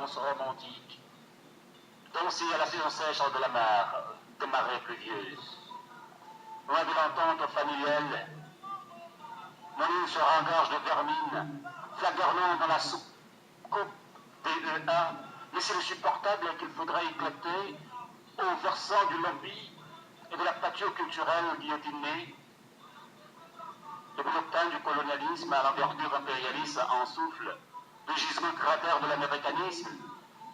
ambiance romantique. Danser à la saison sèche de la mer, des marées pluvieuses. Loin de l'entente familiale, mon île se engorge de vermine, flagorlant dans la soupe DEA, mais c'est le supportable qu'il faudrait éclater au versant du lobby et de la patio culturelle guillotinée. Le bulletin du colonialisme à l'envergure impérialiste en souffle, le gisement cratère de l'américanisme,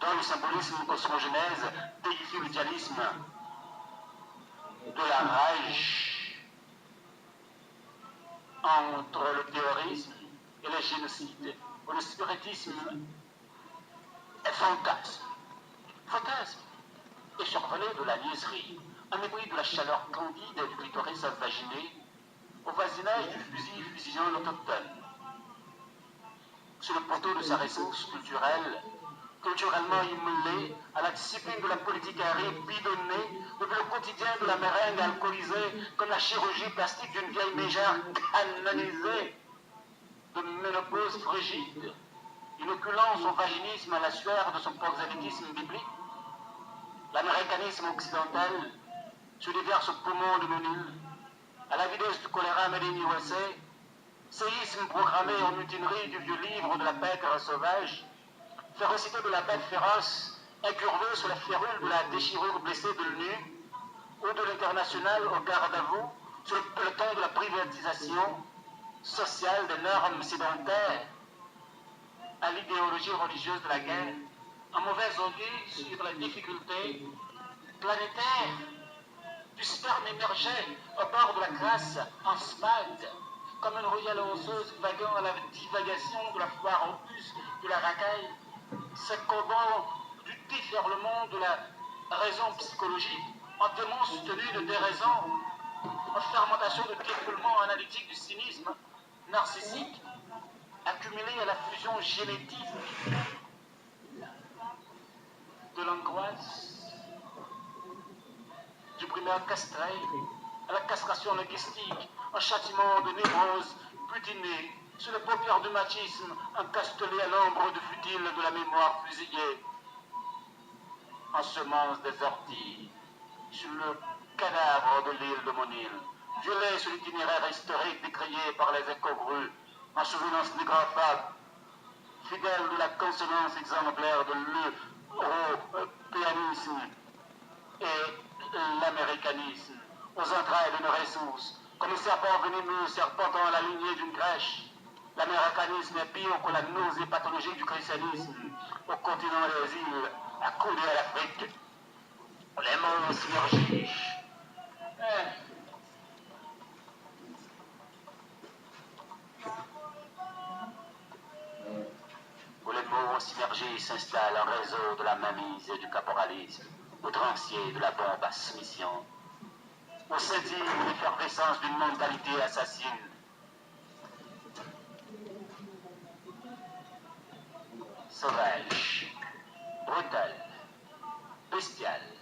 dont le symbolisme cosmogénèse déifie le dialisme de la rage entre le terrorisme et le génocide, où le spiritisme est fantasme. Fantasme est survolé de la niaiserie, un mépris de la chaleur candide du clitoris vaginé, au voisinage du fusil fusillant l'autochtone. Sur le poteau de sa ressource culturelle, culturellement immolée à la discipline de la politique aérienne bidonnée, depuis le quotidien de la meringue alcoolisée, comme la chirurgie plastique d'une vieille mégère canonisée de ménopause frigide, inoculant son vaginisme à la sueur de son proxénétisme biblique. L'américanisme occidental se déverse au poumon de nos îles, à la vitesse du choléra Made in USA, séisme programmé en mutinerie du vieux livre de la pègre sauvage, férocité de la bête féroce, incurvée sur la férule de la déchirure blessée de l'ONU, ou de l'international au garde à vous, sur le peloton de la privatisation sociale des normes sédentaires, à l'idéologie religieuse de la guerre, un mauvais augure sur la difficulté planétaire du sperme émergé au bord de la crasse en spade, comme une royale osseuse vaguant à la divagation de la foire aux puces de la racaille, s'accommodant du déferlement de la raison psychologique, en témoin soutenu de déraison, en fermentation de défoulement analytique du cynisme narcissique, accumulé à la fusion génétique de l'angoisse, du primaire castré à la castration linguistique, un châtiment de névrose butinée, sur les paupières du machisme, encastelé à l'ombre du futile de la mémoire fusillée, en semence des orties, sur le cadavre de l'île de mon île, violé sur l'itinéraire historique décrié par les incongrues, en souvenance négrophage, fidèle de la consonance exemplaire de l'européanisme et l'américanisme, aux entrailles de nos ressources, comme le serpent venimeux serpentant à la lignée d'une crèche. L'américanisme est pire que la nausée pathologique du christianisme, au continent des îles, accoudé à l'Afrique. Les mots synergiques. Où les mots synergie s'installent en réseau de la mainmise et du caporalisme, outrancier de la bombe à soumission. Où s'étire l'effervescence d'une mentalité assassine. Sauvage, brutale, bestiale.